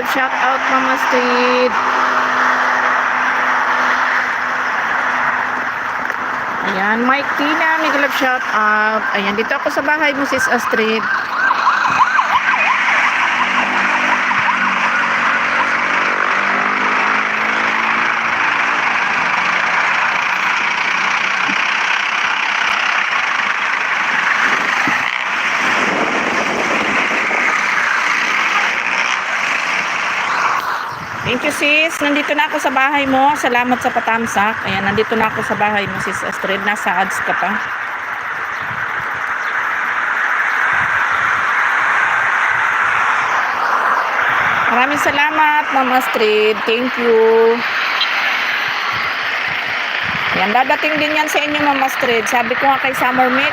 love shout out Mama Street. Ayan, Mike Tina, mega love shout out. Ayan, dito ako sa bahay mo sis Astrid. Thank you sis. Nandito na ako sa bahay mo. Salamat sa patamsak. Ayan, nandito na ako sa bahay mo sis Astrid. Nasa ads ka pa. Maraming salamat Mama Astrid. Thank you. Ayan, dadating din yan sa inyo Mama Astrid. Sabi ko nga kay Summer Mix,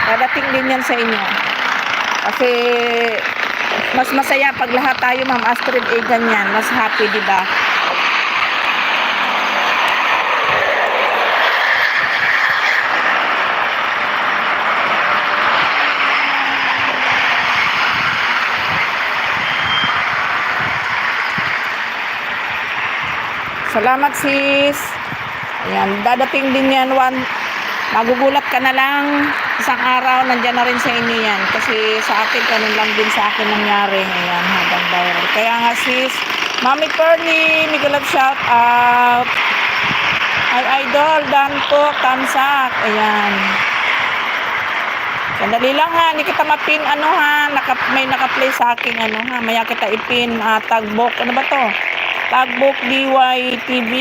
dadating din yan sa inyo. Kasi mas masaya pag lahat tayo Ma'am Astrid ganyan, mas happy, di ba? Salamat sis. Ayan, dadating din yan magugulat ka na lang. Isang araw, nandyan na rin sa inyo yan. Kasi sa akin, ganun lang din sa akin nangyari. Ayan, habang viral. Kaya nga sis, Mami Pearly, mega love shout out. Ay, idol, Dan po, Tamsak. Ayan. Sandali lang ha, hindi kita mapin, may naka-play sa akin, maya kita ipin, tagbok, ano ba to? Tagbok DYTV.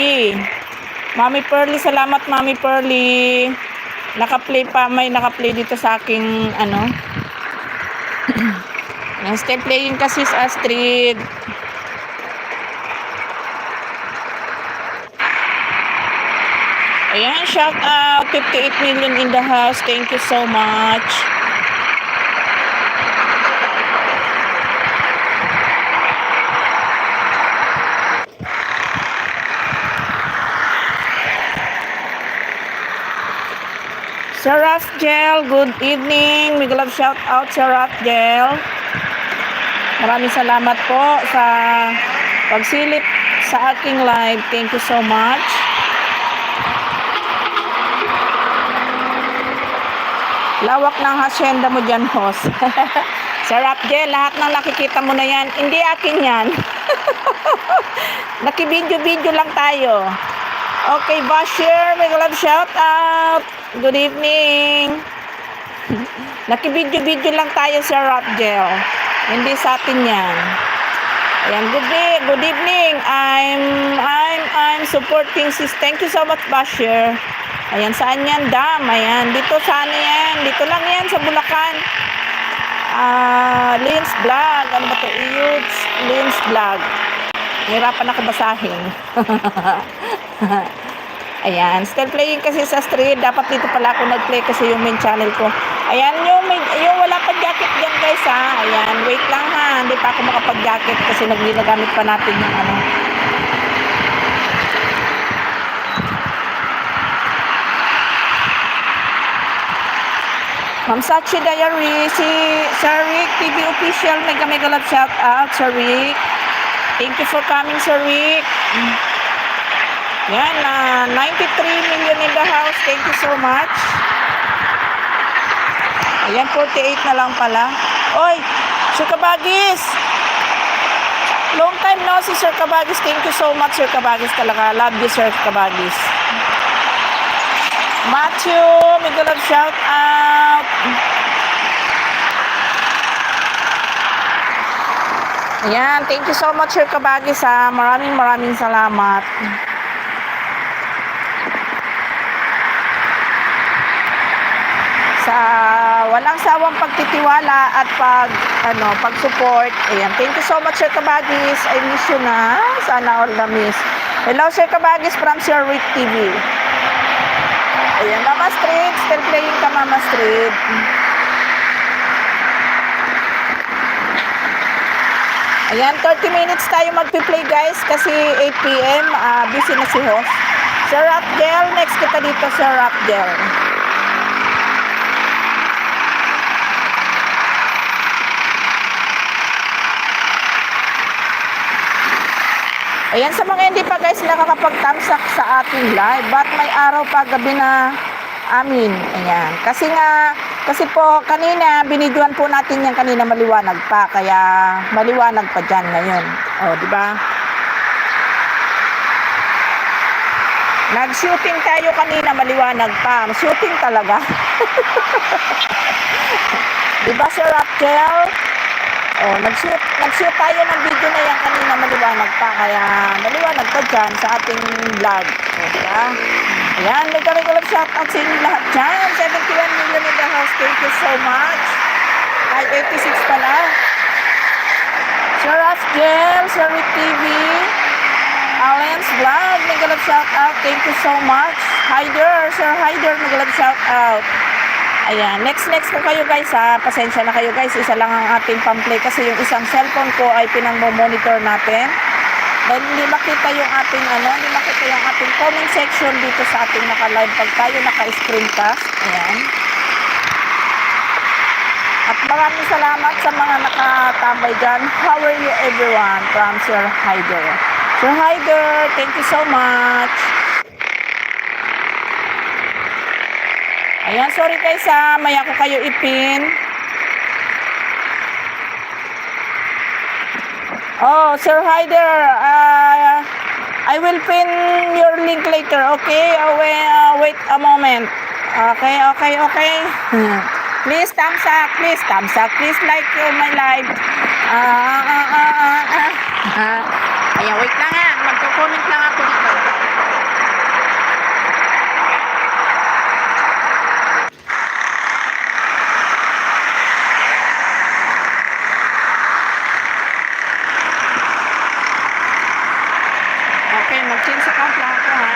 Mami Pearly, salamat Mami Pearly. May naka-play dito sa aking stay playing kasi sa Astrid. Ayan, shout out 58 million in the house. Thank you so much. Sir Rafael, good evening. Mega love shout out Sir Rafael. Maraming salamat po sa pagsilip sa aking live. Thank you so much. Lawak ng hacienda mo dyan, host. Sir Rafael, lahat ng nakikita mo na yan, hindi akin yan. Nakibidyo-video lang tayo. Okay, Bashir, mega love shout out. Good evening. Nakibidyo-video lang tayo sa Rapgel. Hindi sa atin yan. Ayan, good evening. I'm supporting sis. Thank you so much, Bashir. Ayan, saan yan? Dam. Ayan, dito saan yan? Dito lang yan sa Bulacan. Lynn's Vlog. Ano ba ito? Lynn's Vlog. Hirapan ako basahin. Ayan, still playing kasi sa street. Dapat dito pala ako nag-play kasi yung main channel ko. Ayan, yung wala pa jacket dyan guys ha. Ayan, wait lang ha. Hindi pa ako makapag-jacket kasi ginagamit pa natin yung Ma'am Sachi Diary, si Sir Rick, TV Official, mega love shout out, Sir Rick. Thank you for coming, Sir Rick. Yan, 93 million in the house. Thank you so much. Ayan, 48 na lang pala. Oy, Sir Kabagis. Long time no si Sir Kabagis. Thank you so much, Sir Kabagis talaga. Love you, Sir Kabagis. Matthew, mega love shout out. Ayan, thank you so much, Sir Kabagis ha. Maraming salamat. Sa walang sawang pagtitiwala at pag-support. Ayan, thank you so much, Sir Kabagis. I miss you na. Sana all na miss. Hello, Sir Kabagis from Sir Rick TV. Ayan, Mama Street. Still playing ka, Mama Street. Ayan, 30 minutes tayo mag-play guys kasi 8 PM. Busy na si host. Sir Rapgel, next kita dito, Sir Rapgel. Ayan, sa mga hindi pa guys nakakapag-thumbs up sa ating live. Ba't may araw pa, gabi na amin? Ayan. Kasi po kanina, binidyoan po natin yan kanina maliwanag pa. Kaya maliwanag pa dyan ngayon. O, di ba? Nag-shooting tayo kanina, maliwanag pa. Shooting talaga. Di ba, Sir Raquel? Oh, nag-shoot tayo ng video na yan kanina, maliwanag pa. Kaya maliwanag pa dyan sa ating vlog. O, diba? Ayan, may kami-kalag shoutout sa inyo lahat dyan. 71 million in the house. Thank you so much. Ay, 86 pala. Sir Raquel, Sir Rick TV, Alan's Vlog, may kalag shoutout. Thank you so much. Hyder, Sir Hyder, may kalag shoutout. Ayan, next po kayo guys ha. Pasensya na kayo guys. Isa lang ang ating pamplay kasi yung isang cellphone ko ay pinang-monitor natin. Dahil hindi makita yung ating hindi makita yung ating comment section dito sa ating naka-live pag tayo naka-screencast. Ayan. At maraming salamat sa mga nakatambay dyan. How are you everyone? From Sir Hyder. Sir Hyder, thank you so much. Ayan, sorry guys ha, maya ko kayo ipin. Oh, Sir Hyder, I will pin your link later, okay? Wait a moment. Okay. Please thumbs up, please like my live. Ayan, wait lang ha, magko-comment lang ako dito. Mag-change account lang ako ha.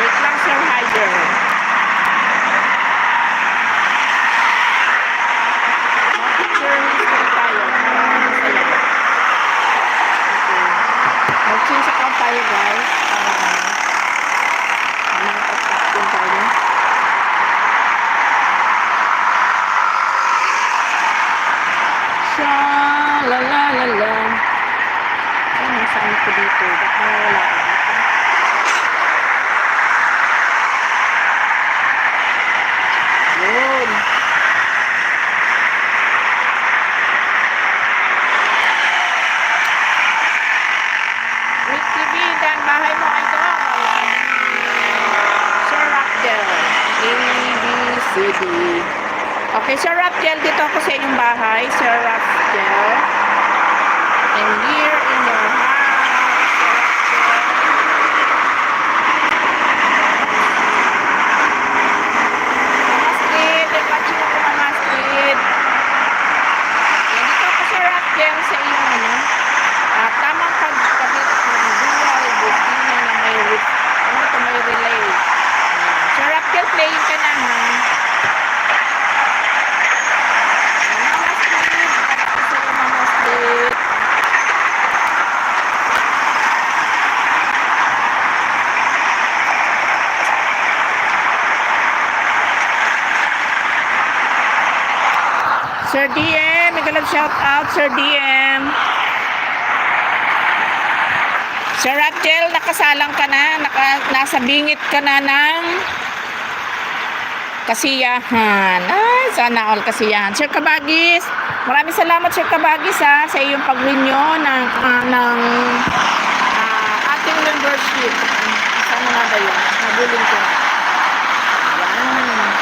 Wait lang Sir Hyder. Mag-picture history tayo. Masaya. Okay. Mag-change account tayo guys. Nakapag-tap din tayo. Sha la la la la. Saan ko dito? Baka wala ko dito. Yun. Rick TV, dan bahay mo ay ito. Sir Raquel. ABCD. Okay, Sir Raquel, dito ako sa inyong bahay. Sir Raquel. And here in your house. Playing ka na ha. Sir DM, may kalag shout out Sir DM. Sir Raquel, nakasalang ka na, nasa bingit ka na ng kasiyahan. Ay, sana all kasiyahan. Sir Kabagis, maraming salamat Sir Kabagis sa iyong pag-renew ng ating membership. Saan na ba yun? Nabulin ko. Ayan.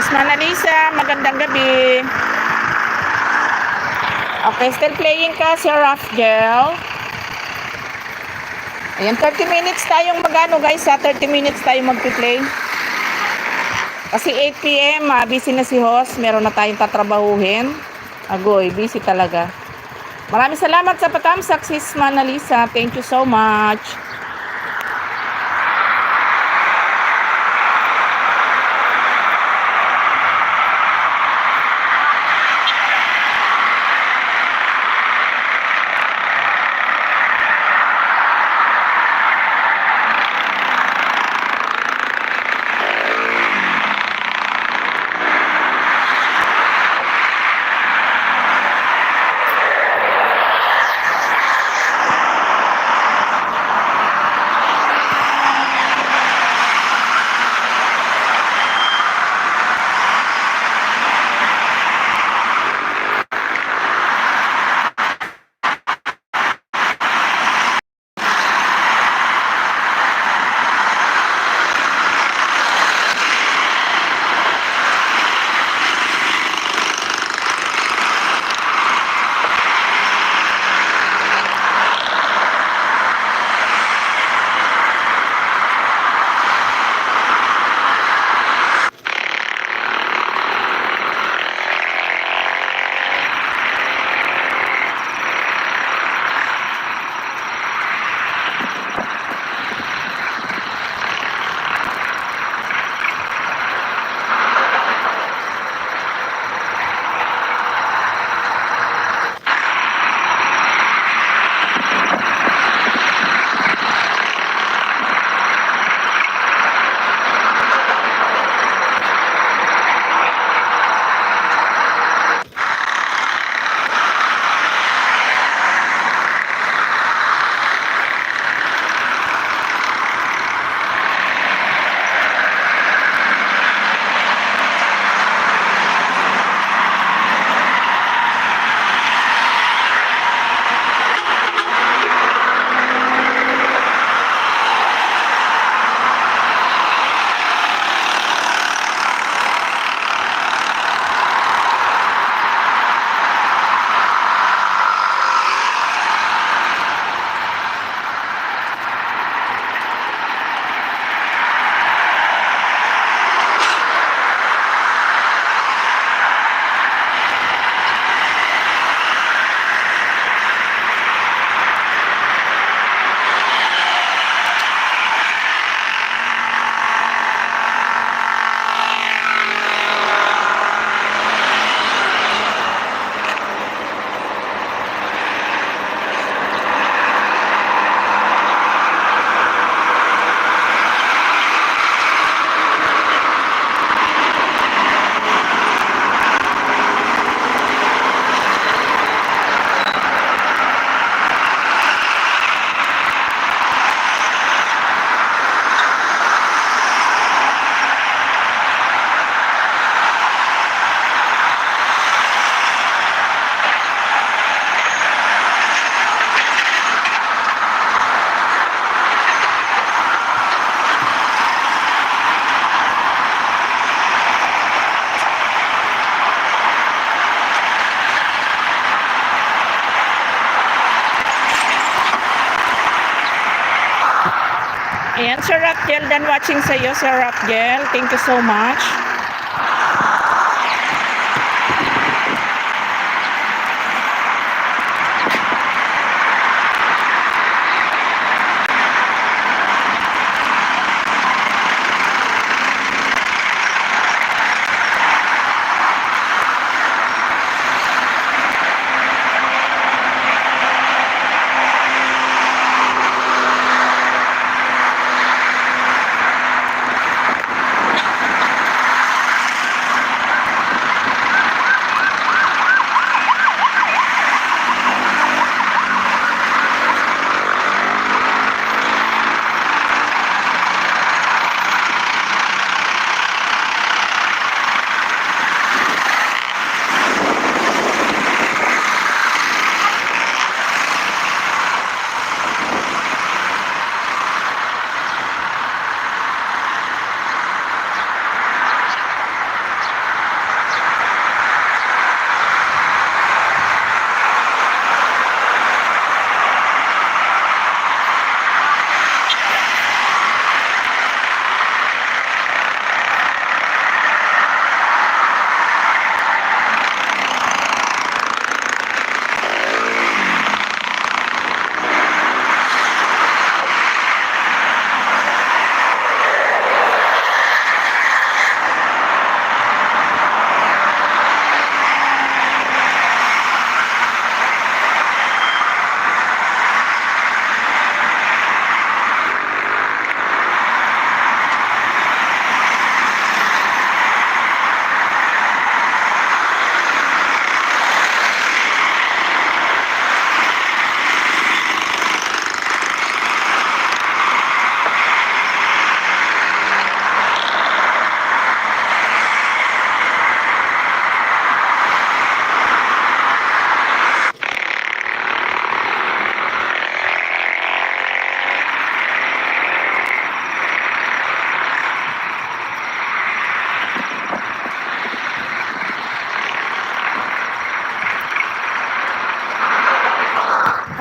Mana Lisa, magandang gabi. Okay, still playing ka, Sir Raquel. Ayan, 30 minutes tayong magano guys ha, 30 minutes tayong magpi-play. Kasi 8 PM, busy na si host, meron na tayong tatrabahuhin. Agoy, busy talaga. Maraming salamat sa patamsak, sis Mana Lisa. Thank you so much. Ayan, Sir Rapgel, done watching sa iyo, Sir Rapgel. Thank you so much.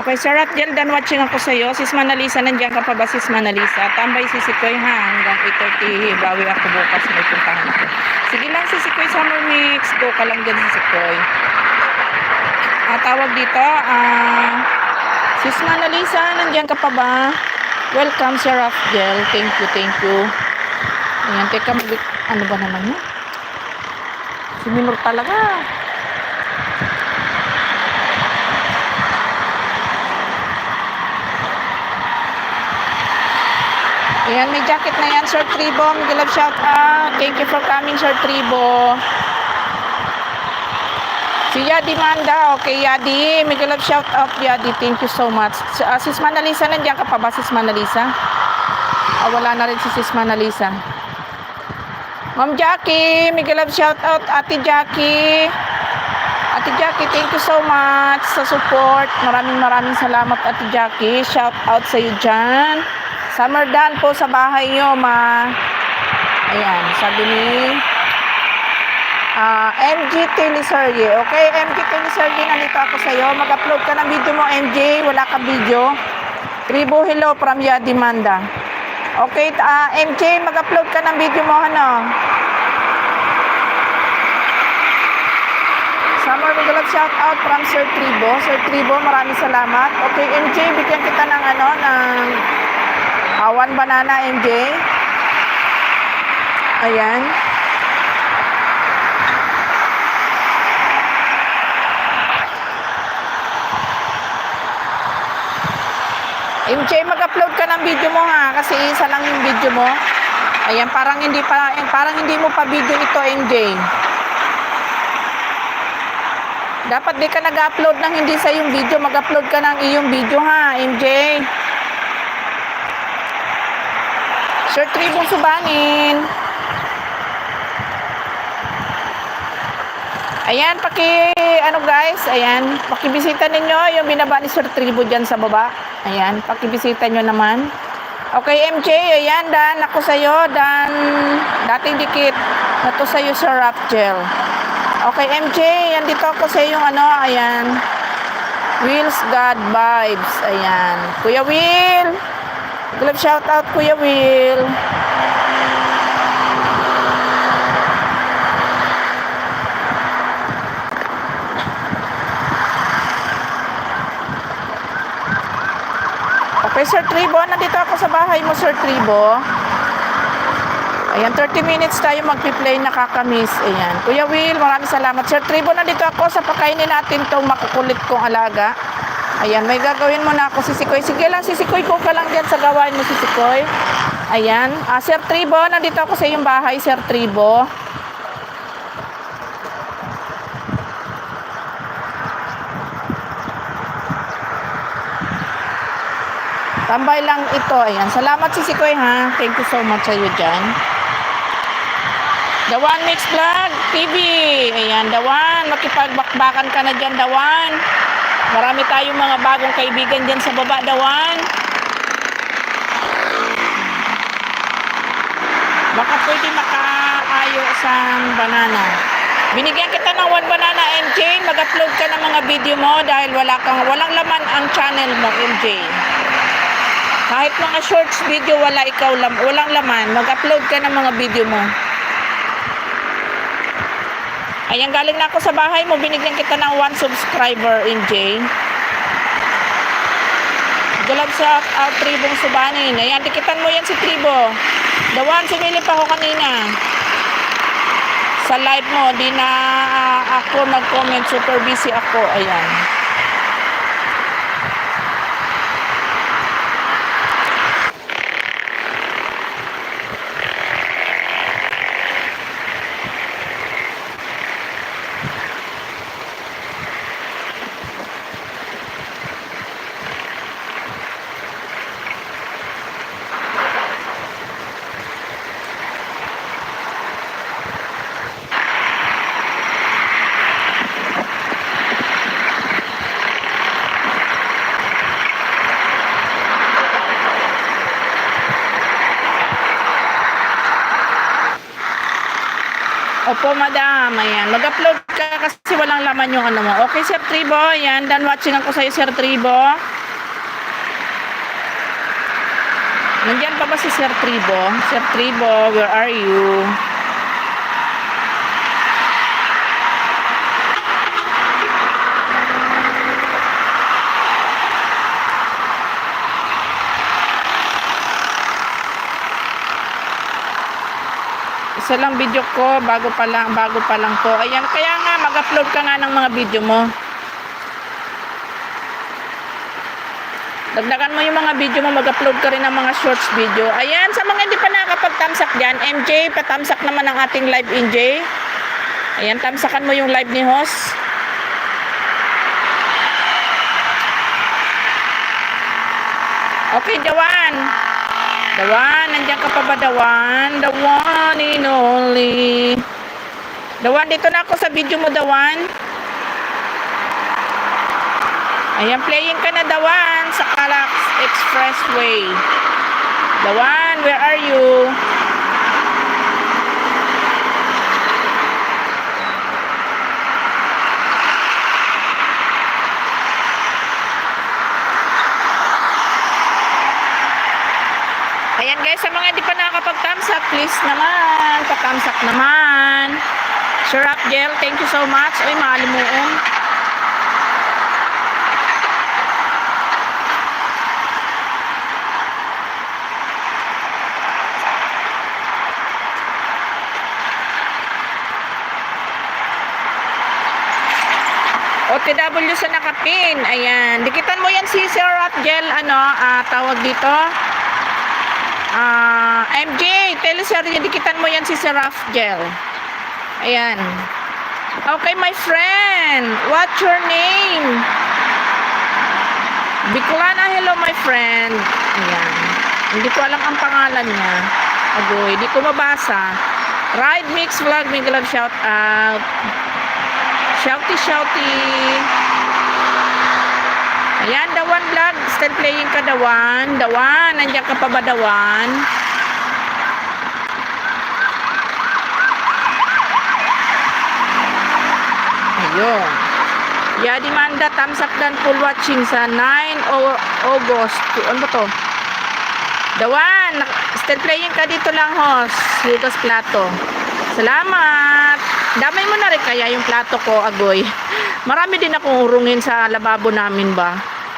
Okay, Sir Rapgel, done watching ako sa iyo. Sis Manalisa, nandiyan ka pa ba, Sis Manalisa? Tambay si Sikoy ha, hanggang 8:30. Bawi ako bukas, may puntahan ako. Sige lang si Sikoy, Summer Mix. Go ka lang dyan si Sikoy. Tawag dito, Sis Manalisa, nandiyan ka pa ba? Welcome, Sir Rapgel. Thank you, thank you. Ayan, teka, ano ba naman yun? Si Minor talaga. Ayan, may jacket na yan, Sir Tribo. Miguel love shout out. Thank you for coming, Sir Tribo. Si Yadi Manda. Okay, Yadi. Miguel love shout out, Yadi. Thank you so much. Sis Manalisa, nandiyan ka pa ba, Sis Manalisa? Wala na rin si Sis Manalisa. Ma'am Jackie, Miguel love shout out. Ate Jackie. Ate Jackie, thank you so much sa support. Maraming salamat, Ate Jackie. Shout out sa iyo dyan. Summer done po sa bahay nyo, ma. Ayan, sabi ni MG Teliserye. Okay, MG Teliserye, nandito ako sa'yo. Mag-upload ka ng video mo, MJ. Wala ka video. Tribo, hello from Yadi Manda. Okay, MJ, mag-upload ka ng video mo, ano? Summer, mag-upload shout out from Sir Tribo. Sir Tribo, maraming salamat. Okay, MJ, bigyan kita ng ano, ng one banana, MJ. Ayan. MJ, mag-upload ka ng video mo ha, kasi isa lang yung video mo. Ayan, parang hindi mo pa video ito, MJ. Dapat di ka nag-upload ng hindi sa yung video, mag-upload ka ng iyong video ha, MJ. Sir Tribong Subanin. Ayan, guys, ayan, pakibisita ninyo yung binaba ni Sir Tribo dyan sa baba. Ayan, pakibisita nyo naman. Okay, MJ, ayan, dan ako sa'yo, dan dating dikit na to sa'yo, Sir Rapgel. Okay, MJ, yan dito ako sa'yo yung ano, ayan, Will's God Vibes, ayan. Kuya Will, Glove shout out Kuya Will. Okay, Sir Tribo, nandito ako sa bahay mo, Sir Tribo. Ayan, 30 minutes tayo magpi-play, nakakamiss. Ayan. Kuya Will, maraming salamat. Sir Tribo, nandito ako sa pakainin natin tong makukulit kong alaga. Ayan, may gagawin mo na ako, Sisikoy. Sige lang, Sisikoy, ko ka lang dyan sa gawain mo, Sisikoy. Ayan. Sir Tribo, nandito ako sa iyong bahay, Sir Tribo. Tambay lang ito. Ayan. Salamat, Sisikoy, ha. Thank you so much sa iyo dyan. The One Mix Vlog TV. Ayan, The One. Makipagbakbakan ka na dyan, The One. Marami tayong mga bagong kaibigan dyan sa baba, The One. Baka pwede makaayo sa banana. Binigyan kita ng 1 banana, MJ. Mag-upload ka ng mga video mo dahil walang laman ang channel mo, MJ. Kahit mga shorts video, walang laman. Mag-upload ka ng mga video mo. Ayan, galing na ako sa bahay mo. Binigyan kita ng 1 subscriber, MJ. Gulab sa Tribong Subanin. Ayan, tikitan mo yan si Tribo. The One, sumilip ako kanina. Sa live mo, di na ako nag-comment. Super busy ako. Ayan. Opo, madam. Ayan. Mag-upload ka kasi walang laman yung ano mo. Okay, Sir Tribo. Ayan. Done watching ako sa'yo, Sir Tribo. Nandiyan pa ba si Sir Tribo? Sir Tribo, where are you? Isa lang video ko, bago pa lang to. Ayan, kaya nga mag-upload ka nga ng mga video mo. Dagdagan mo yung mga video mo, mag-upload ka rin ng mga shorts video. Ayan, sa mga hindi pa nakakapag-tamsak dyan, MJ, patamsak naman ang ating live, MJ. Ayan, tamsakan mo yung live ni host. Okay, Jawan. Dawan, nandiyan ka pa ba, Dawan? The one and only. Dawan, dito na ako sa video mo, Dawan. Ayan, playing ka na, Dawan, sa Calax Expressway. Dawan, where are you? Ayan guys, sa mga hindi pa nakakapag-thumbs up, please naman, pa-thumbs up naman. Sir Rapgel, thank you so much. Uy, makalimuon. OTW sa nakapin. Ayan, dikitan mo yan si Sir Rapgel, tawag dito. MJ, teleserye, dikitan mo yan si Sir Rapgel. Ayan. Okay, my friend. What's your name? Bicolana, hello, my friend. Ayan. Hindi ko alam ang pangalan niya. Agoy, hindi ko mabasa. Ride Mix Vlog, may galag shout out. Shouty, shouty. Ayan, Dawan Vlog. Still playing ka, Dawan. Dawan, nandiyan ka pa ba, Dawan? Ayun. Yadi Manda, thumbs up dan full watching sa 9 August. Ano to? 9 August 2025. Ayan, 9 August 2025. Ayan, Dawan, still playing ka dito lang, host. Hugas plato. Salamat. Damay mo na rin kaya yung plato ko, Agoy. Marami din akong urungin sa lababo namin ba.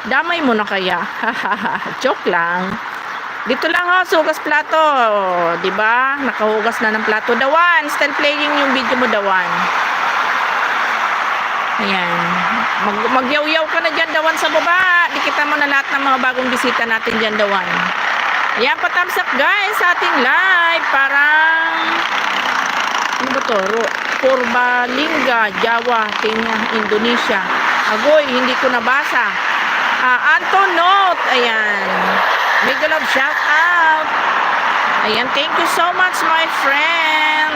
Damay mo na kaya. Joke lang. Dito lang, host. Hugas plato. Diba? Nakahugas na ng plato. Dawan, still playing yung video mo, Dawan. Ayan. Magyaw-yaw ka na dyan, Dawan, sa baba. Dikita mo na lahat ng mga bagong bisita natin dyan, Dawan. Ayan, patamsak guys sa ating live. Parang ano ba to? Purbalingga, Jawa, Kenya, Indonesia. Agoy, hindi ko nabasa. Anton Note, ayan. Mega love shout out. Ayan, thank you so much my friend.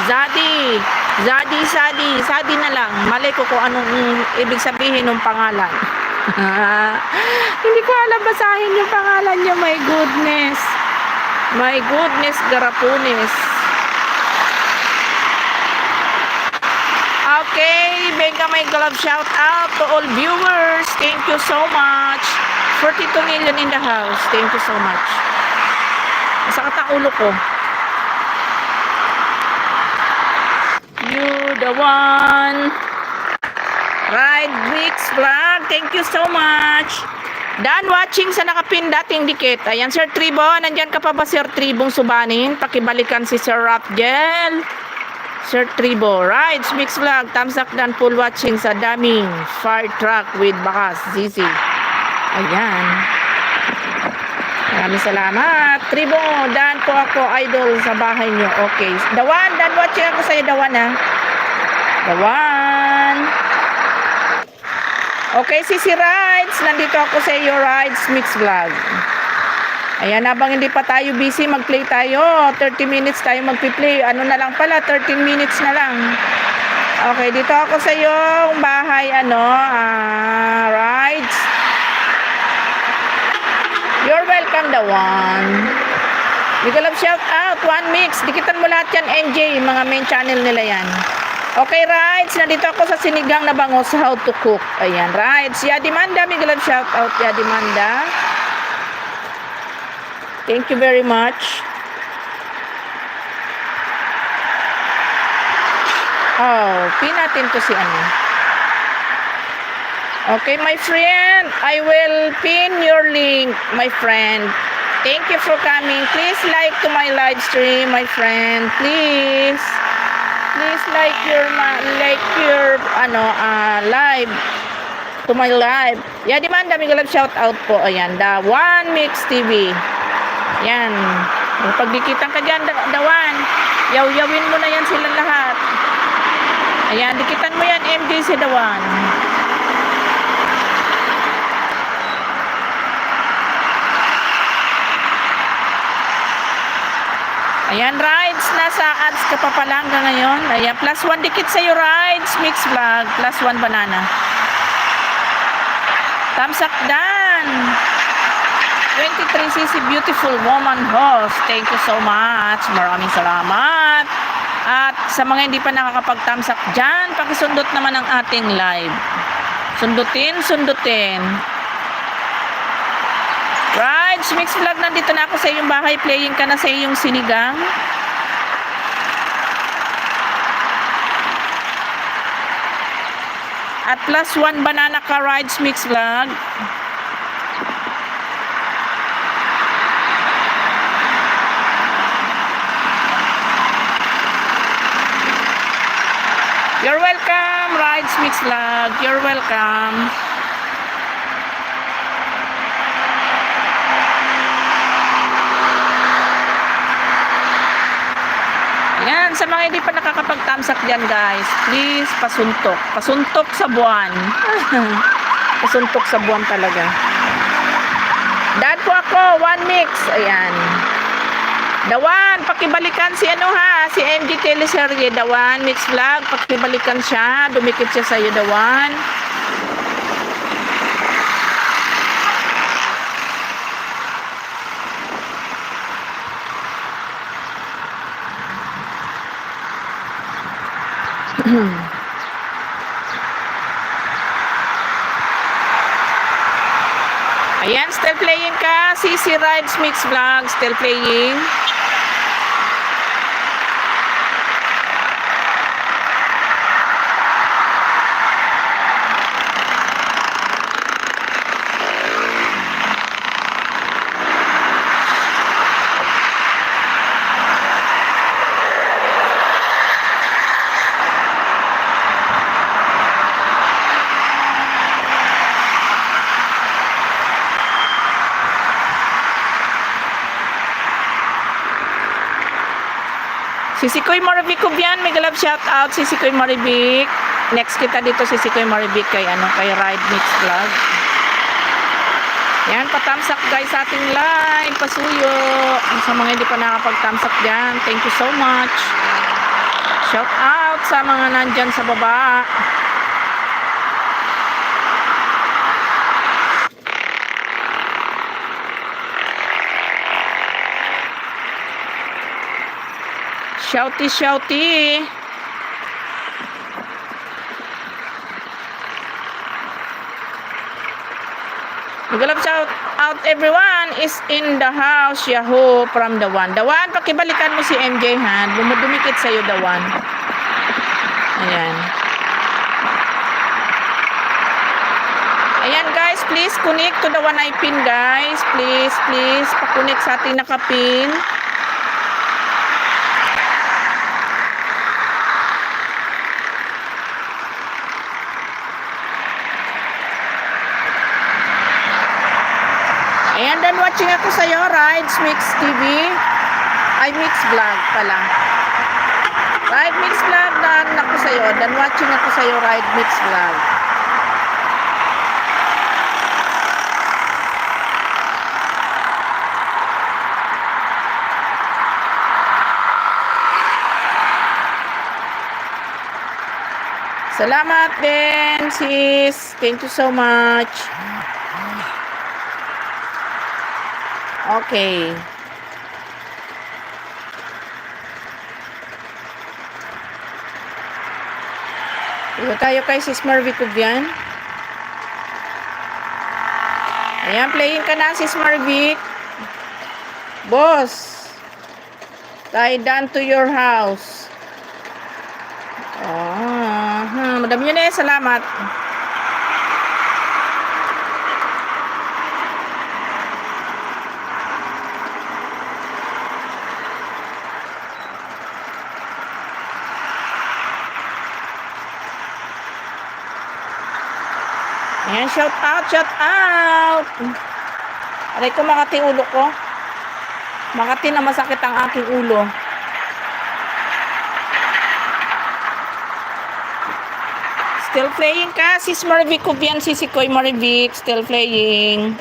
Zadi na lang. Mali ko kung anong ibig sabihin ng pangalan. Hindi ko alam basahin yung pangalan niya. My goodness. My goodness, Garapunes. Okay, Benga, my glove shout out to all viewers. Thank you so much. 42 million in the house. Thank you so much. Masakit ang ulo ko. You the one. Ride Mix Vlog. Thank you so much. Dan watching sa nakapin dating dikit. Ayan, Sir Tribo. Nandyan ka pa ba, Sir Tribong Subanin? Pakibalikan si Sir Rapgel. Sir Tribo. Rides Mix Vlog. Thumbs up dan full watching sa daming fire truck with bakas. Zizi. Ayan. Maraming salamat. Tribo, Dan po ako idol sa bahay nyo. Okay. Dawan, Dan watching ako sa'yo, Dawan ha. Dawan. Okay, Sisi Rides. Nandito ako sa iyo, Rides Mix Vlog. Ayan, habang hindi pa tayo busy, mag-play tayo. 30 minutes tayo mag-play. Ano na lang pala, 13 minutes na lang. Okay, dito ako sa iyo, bahay, Rides. You're welcome, Dawan. Mega love shout out, One Mix. Dikitan mo lahat yan, NJ, mga main channel nila yan. Okay, Rides. Nandito ako sa sinigang na bangos, how to cook. Ayan, Rides. Yadimanda, mega love shout out, Yadimanda. Thank you very much. Oh, pin natin to si ano. Okay, my friend. I will pin your link, my friend. Thank you for coming. Please like to my live stream, my friend. Please. Please like your live to my live. Yeah, Demanda, mega love shout out po. Ayan, the One Mix TV. Yan. Pag dikitan ka dyan, Dawan, yaw-yawin mo na yan sila lahat. Ayan, dikitan mo yan, MD si Dawan. Ayan, Rides, nasa ads ka pa pala hanggang ngayon. Ayan, +1 dikit sa'yo, Rides, Mix Vlog, +1 banana. Thumbs up, Dan. 23cc beautiful woman host. Thank you so much. Maraming salamat. At sa mga hindi pa nakakapag-thumbs up dyan, pakisundot naman ang ating live. Sundutin. Rides Mix Vlog, nandito na ako sa iyong bahay. Playing ka na sa iyong sinigang. At +1 banana ka, Rides Mix Vlog. You're welcome, Rides Mix Vlog. You're welcome. Ayan, sa mga hindi pa nakakapag-thumbs up dyan, guys, please, pasuntok. Pasuntok sa buwan. Pasuntok sa buwan talaga. Dad po ako, One Mix. Ayan. Dawan, pakibalikan si si MG Teleserye, Dawan Mix Vlog, pakibalikan siya, dumikit siya sa iyo, Dawan. Ayan, still playing ka. CC Rides Mix Vlog, still playing. Sisikoy Maribik Kubian, mega love shout out Sisikoy Maribik. Next kita dito Sisikoy Maribik kay kay Ride Mix Vlog. Yan, pa-thumbs up guys sa ating live, pasuyo. Sa mga hindi pa nakapag-thumbs up diyan, thank you so much. Shout out sa mga nandyan sa baba. Shouty, shouty. Magalap shout out everyone is in the house. Yahoo from the one. The one, pakibalikan mo si MJ ha. Dumikit sa'yo the one. Ayan. Ayan guys, please connect to the one I pin guys. Please, please, pakunik sa ating nakapin. Ayan, dan watching ako sa'yo, Rides Mix TV. Ay, Mix Vlog pala. Ride Mix Vlog, dan ako sa'yo. Dan watching ako sa'yo, Ride Mix Vlog. Salamat din, sis. Thank you so much. Okay. Ito tayo kay Sis Marvic Kubian. Ayan, playing ka na Sis Marvic. Boss, tie down to your house. Madam yun salamat. Ayan, shout out, shout out. Aray ko, Makati ulo ko. Makati na masakit ang aking ulo. Still playing ka, Sis Marvic Kubian, Sisikoy Marvic, still playing.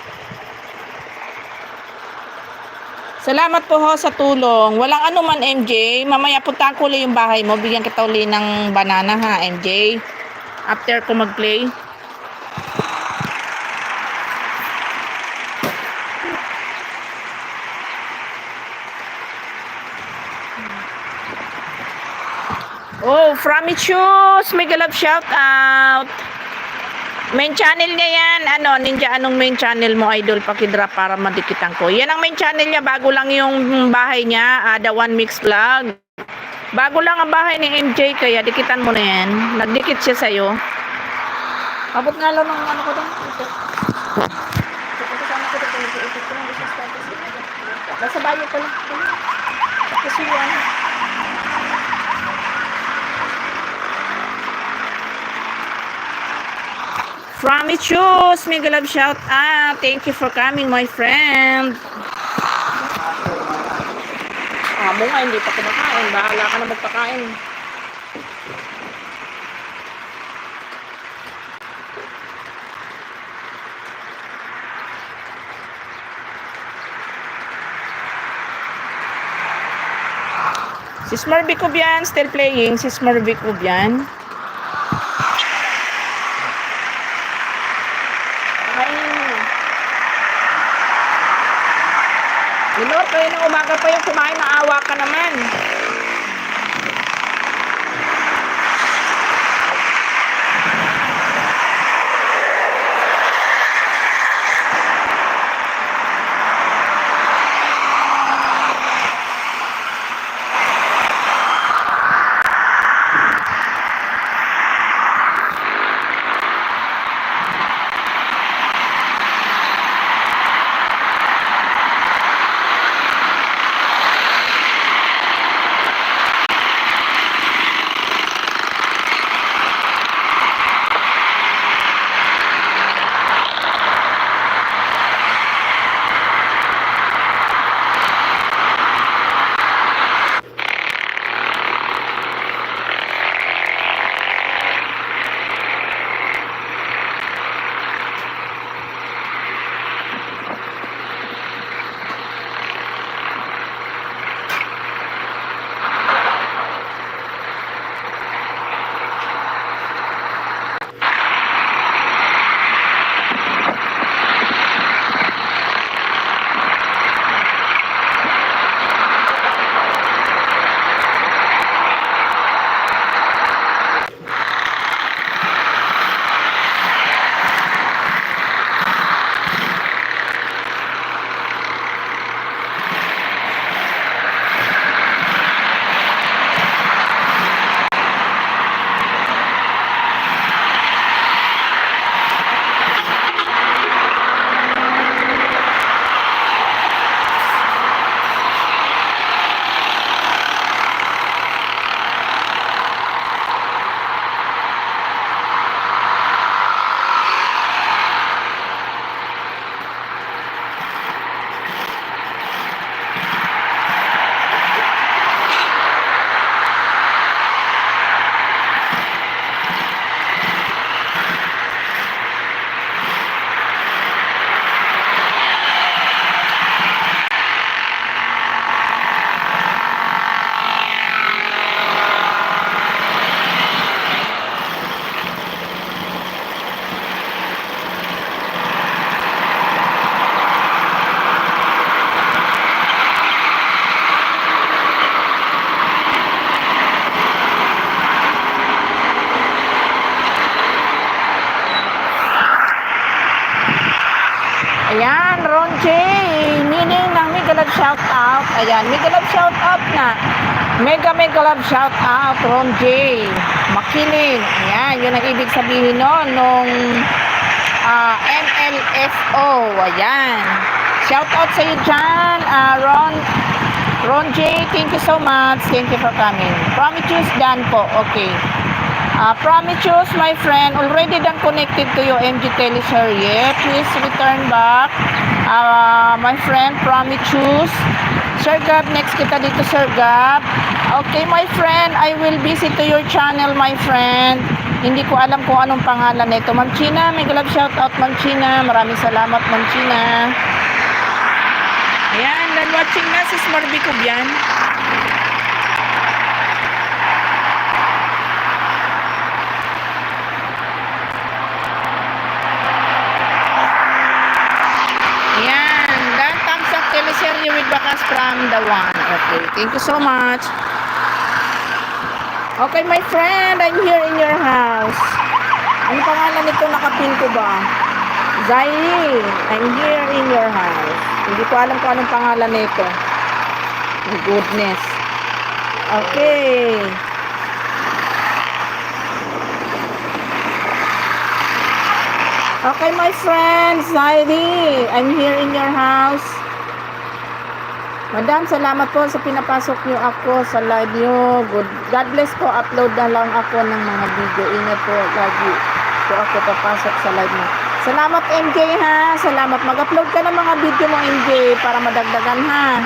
Salamat po ho sa tulong. Walang anuman, MJ. Mamaya puntahan ko ulit yung bahay mo. Bigyan kita ulit ng banana ha, MJ. After ko mag-play. Oh, Fromy Shoes, mega love shout out. Main channel niya yan. Ninja, anong main channel mo, idol? Pakidrop para madikitan ko. Yan ang main channel niya. Bago lang yung bahay niya. The One Mix Vlog. Bago lang ang bahay ni MJ. Kaya dikitan mo na yan. Nagdikit siya sa'yo. Abot nga lang ng ko doon. Nasa bayo pala. Kasi yan. Fromy Shoes, mega love shout out. Thank you for coming, my friend. Mo nga, hindi pa kumakain. Bahala ka na magpakain. Sis Marvic Kubian, still playing. Sis Marvic Kubian. Minor, kayo ng umaga pa yung kumain, naawa ka naman. Ayan, Ron J. Meaning ng Mega Love shout out. Ayan, Mega Love shout out na. Mega Love shout out, Ron J. Makiling. Ayan, yun ang ibig sabihin nun nung MLFO. Ayan. Shout out sa iyo dyan, Ron J. Thank you so much. Thank you for coming. Prometheus Dan po. Okay. Prometheus, my friend, already done connected to your MG Teleshare. Please return back. My friend, Prometheus. Sir Gab, next kita dito, Sir Gab. Okay, my friend, I will visit to your channel, my friend. Hindi ko alam kung anong pangalan nito. Ma'am China, may galap shout out, Ma'am China. Maraming salamat, Ma'am China. Ayan, dan watching na si Smorby Kubian. Teleserye with Bakas from the one. Okay, thank you so much. Okay, my friend, I'm here in your house. Ano pangalan nito? Nakapin ko ba? Zairi, I'm here in your house. Hindi ko alam kung anong pangalan nito. Oh, goodness. Okay. Okay, my friend, Zairi, I'm here in your house. Madam, salamat po sa pinapasok niyo ako sa live niyo. God bless po. Upload na lang ako ng mga video. Ingat po. Lagi po ako papasok sa live niyo. Salamat, MJ, ha. Salamat. Mag-upload ka ng mga video mo, MJ, para madagdagan, ha.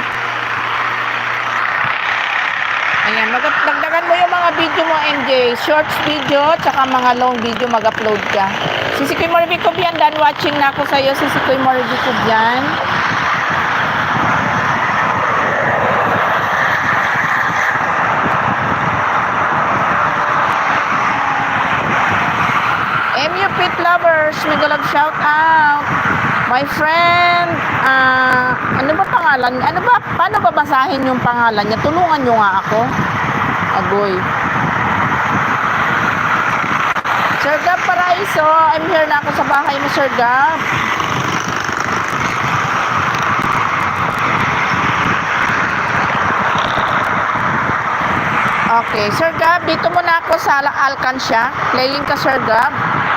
Ayan, magdagdagan mo yung mga video mo, MJ. Shorts video, tsaka mga long video mag-upload ka. Sisikoy Morbi ko yan. Dan watching na ako sa'yo. Sisikoy Morbi ko yan. Pit lovers, mega love shout out. My friend, ano ba pangalan? Paano babasahin yung pangalan niya? Tulungan nyo nga ako. Agoy. Sir Gab Paraiso, I'm here na ako sa bahay mo, Sir Gab. Okay, Sir Gab, dito muna ako sa Alcancia. Playing ka, Sir Gab.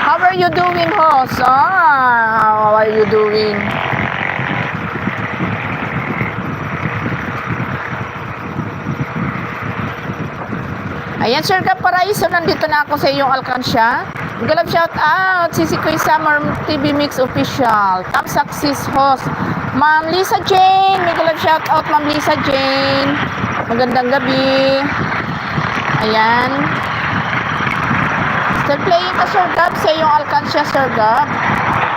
How are you doing, host? How are you doing? Ayan, Sir Gab Paraiso, nandito na ako sa iyong Alcancia. Galap shout out, Sisikoy Summer TV Mix Official. Top Success host, Ma'am Lisa Jane. May galap shout out, Ma'am Lisa Jane. Magandang gabi. Ayan. Still playing ka, Sir Gab, sa iyong Alcancia, Sir Gab.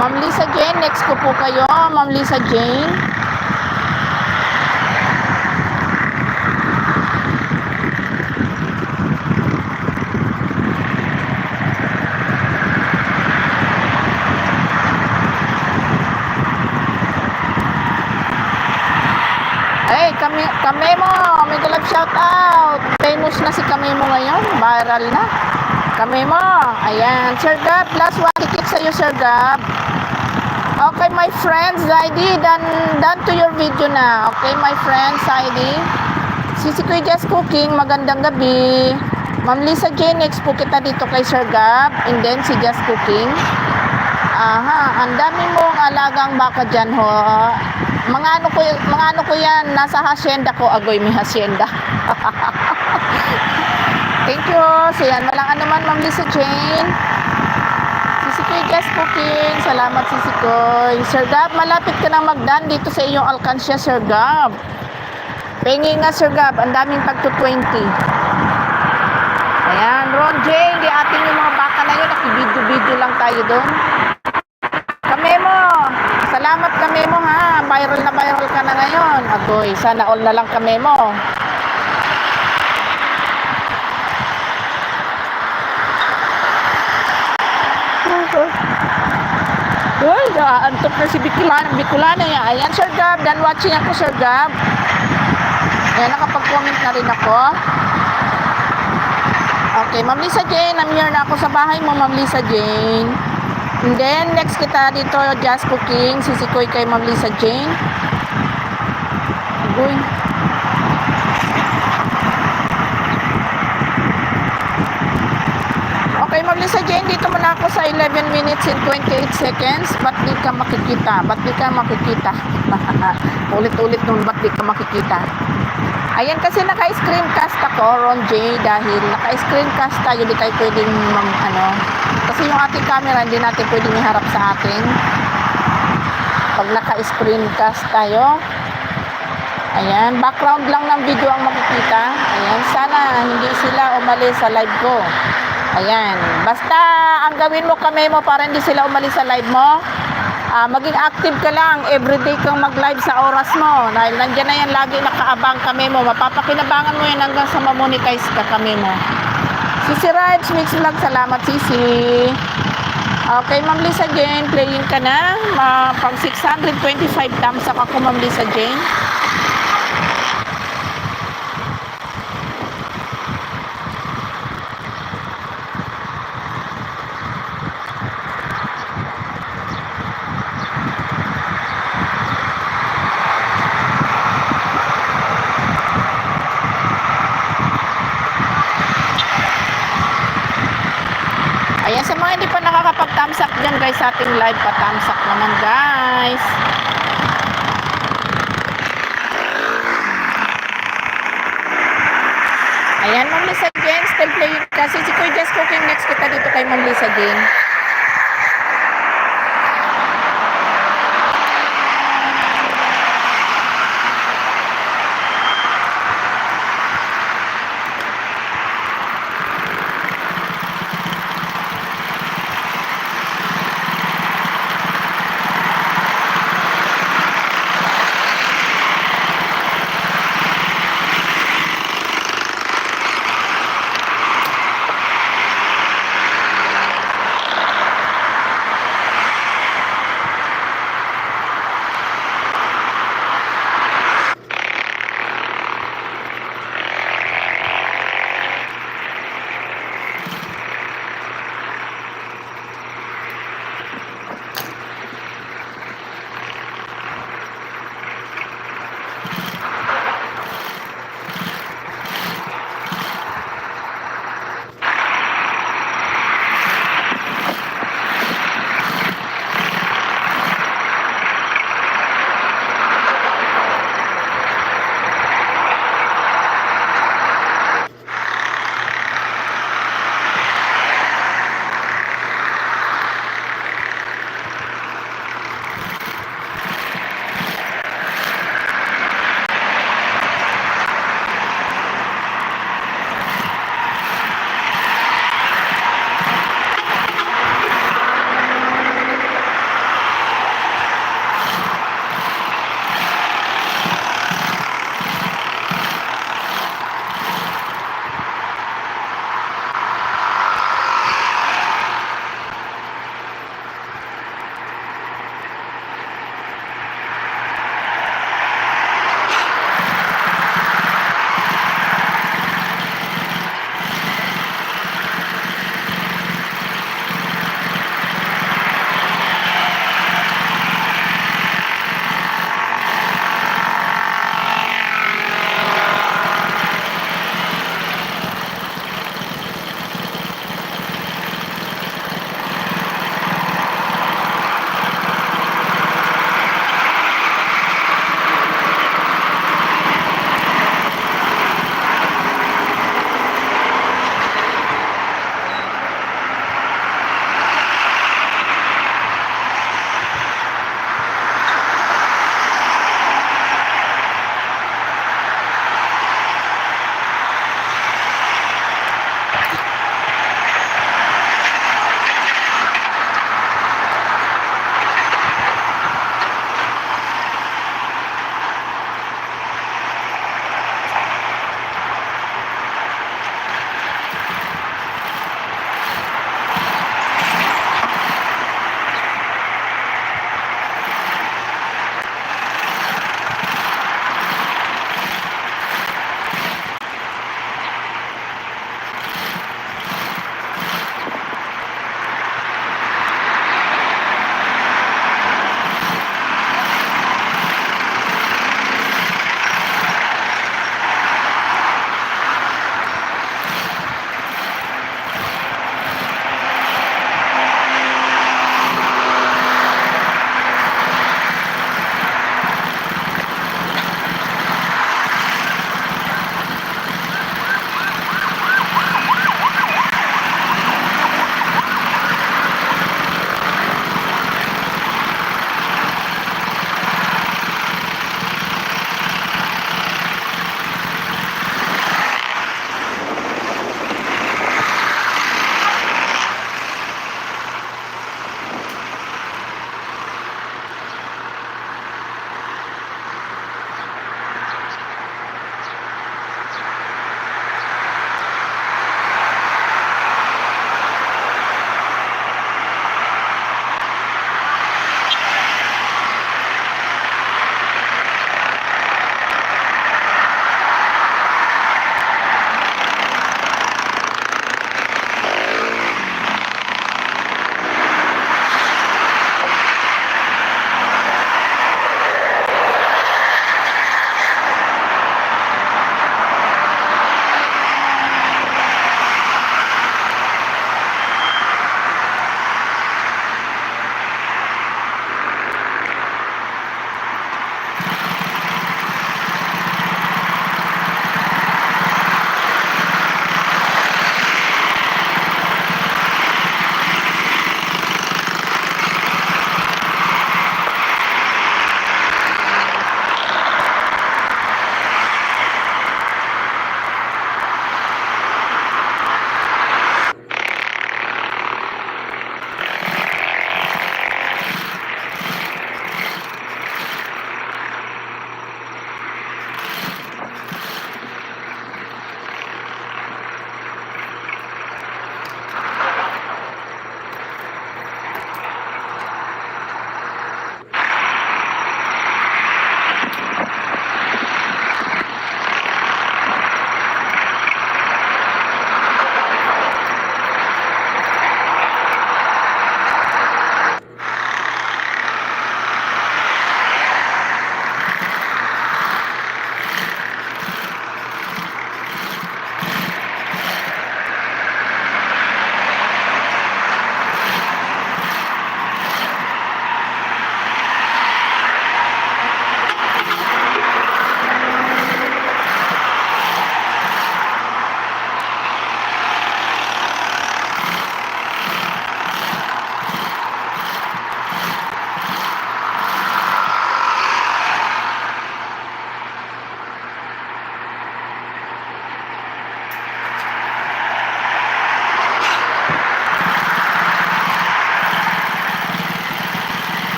Ma'am Lisa Jane, next ko po kayo, Ma'am Lisa Jane. Hey, Kamemo, may galap shout out. Famous na si Kamemo ngayon, viral na. Kamemo, ayan. Sir Gab, last one ticket sa iyo, Sir Gab. Okay, my friends, Zaidi, done to your video na. Okay, my friends, Zaidi. Sisikoy Just Cooking, magandang gabi. Ma'am Lisa J, next po kita dito kay Sir Gab. And then, si Just Cooking. Aha, ang dami mong alagang baka dyan, ho. Mga ano ko yan, nasa hacienda ko. Agoy, may hacienda. Thank you. So yan, walang anuman, Ma'am Lisa Jane. Sisikoy Just Cooking. Salamat, Sisikoy. Sir Gab, malapit ka na magdan dito sa iyong Alcancia, Sir Gab. Pengi nga, Sir Gab. Ang daming tagto-20. Ayan, Ron J. Hindi atin yung mga baka na yun. Nakibidyo-bidyo lang tayo doon. Kamemo. Salamat, Kamemo, ha. Viral na viral ka na ngayon. Agoy, sana all na lang, Kamemo. Uy, antok na si Bicolana niya. Ayan, Sir Gab. Dan watching ako, Sir Gab. Ayan, nakapag-comment na rin ako. Okay, Ma'am Lisa Jane. I'm here na ako sa bahay mo, Ma'am Lisa Jane. And then, next kita dito, Just Cooking. Sisikoy kay Ma'am Lisa Jane. Uy. Okay, Ma'am Lisa Jane, dito muna ako sa 11 minutes and 28 seconds. Ba't di ka makikita? Ba't di ka makikita? Ulit-ulit nun, ba't di ka makikita? Ayan, kasi naka-screencast ako, Ron J, dahil naka-screencast tayo, di tayo pwedeng kasi yung ating camera, hindi natin pwedeng iharap sa atin. Pag naka-screencast tayo, ayan, background lang ng video ang makikita. Ayan, sana hindi sila umalis sa live ko. Ayan, basta ang gawin mo kami mo para hindi sila umalis sa live mo, maging active ka lang, everyday kang mag-live sa oras mo. Dahil nandiyan na yan, lagi nakaabang kami mo. Mapapakinabangan mo yan hanggang sa mamonetize ka kami mo. Sisi Rides Mix Vlog, salamat Sisi. Okay, Ma'am Lisa Jane, playing ka na. Pag 625 thumbs up ako, Ma'am Lisa Jane. Ayan, sa mga hindi pa nakakapag-thumbs up dyan guys sa ating live, pa-thumbs up naman guys. Ayan, Ma'am Lisa Jane, still playing kasi si Kuya Just Cooking. Next kita dito kay Ma'am Lisa Jane.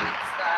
Ay, diba?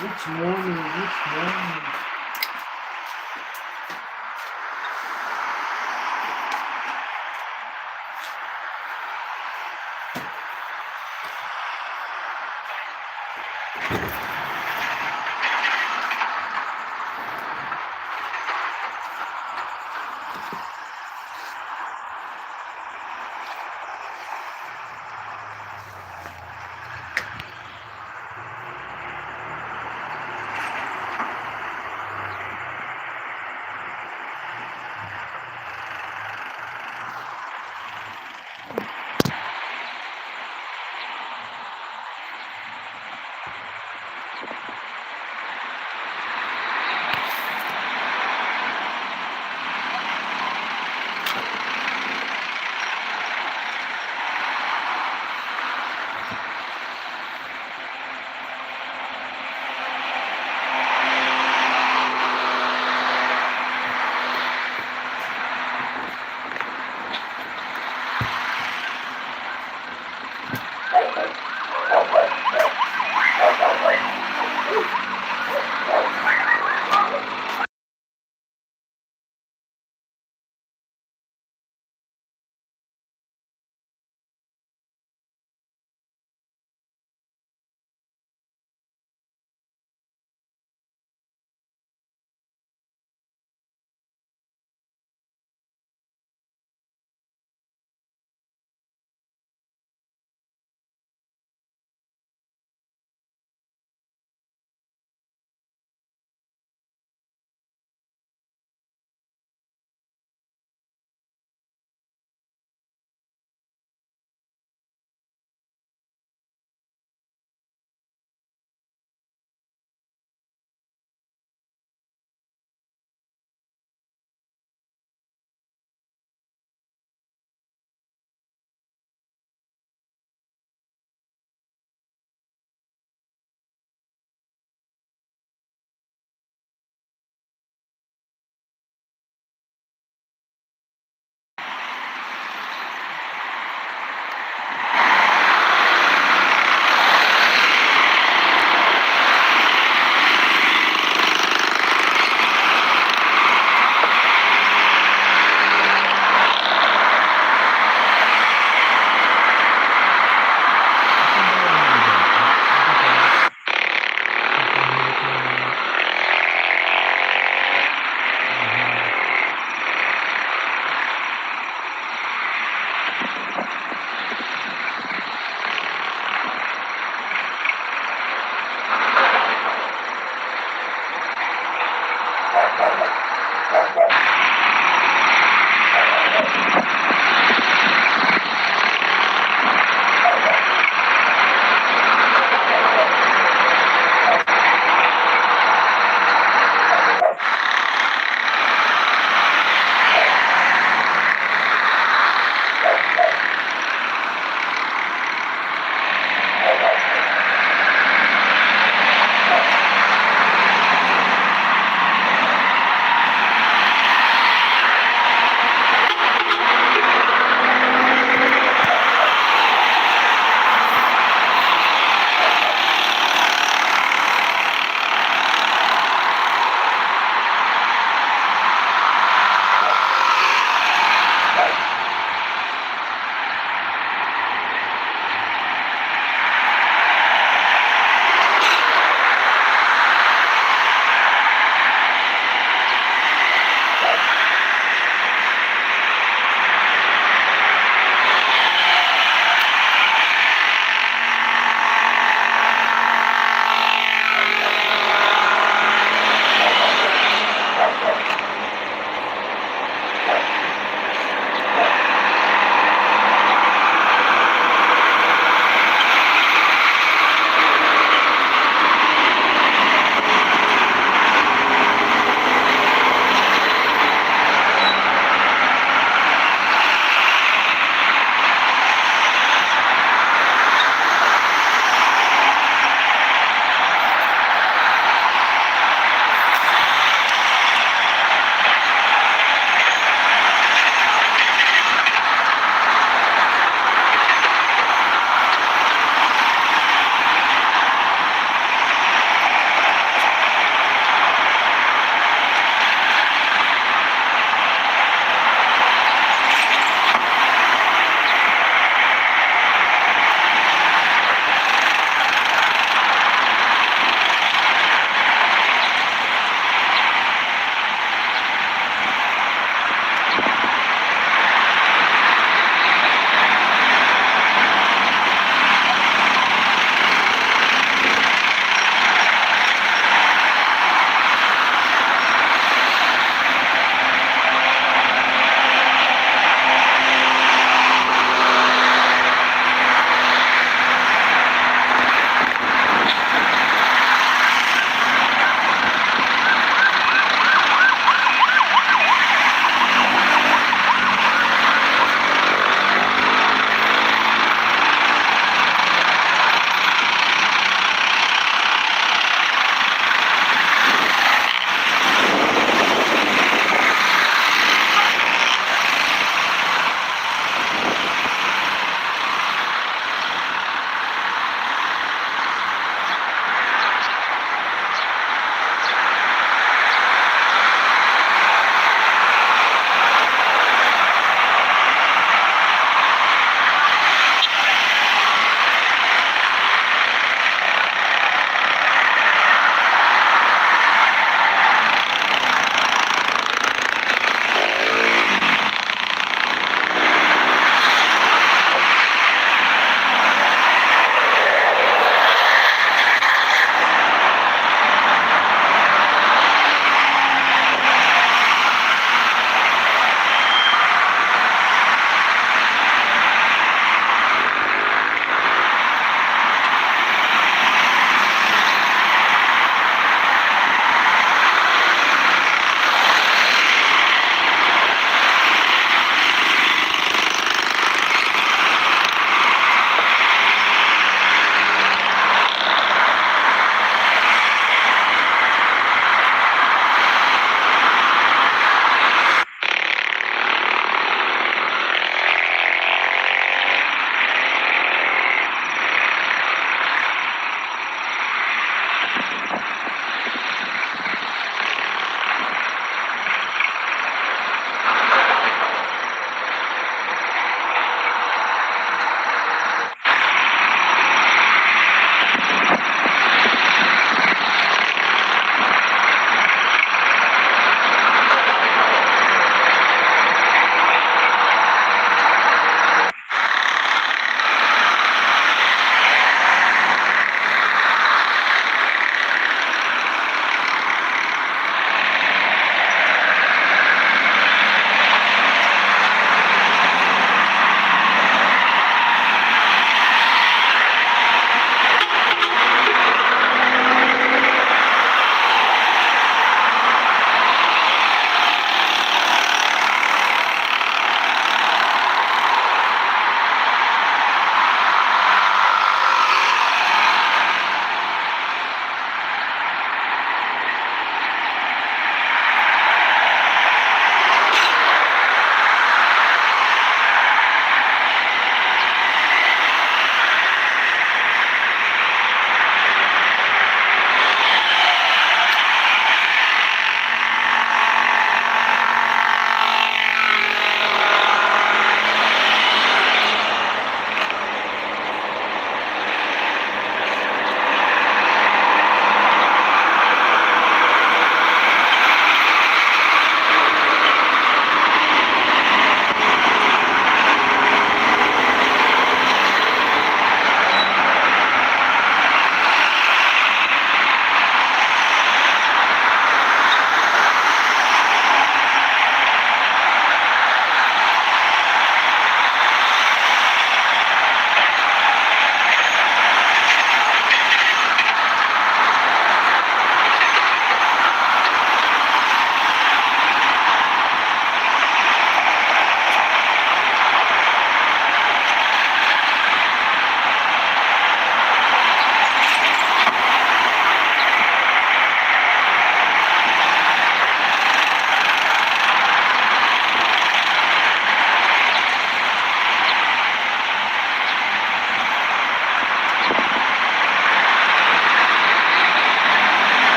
Which morning? Which morning?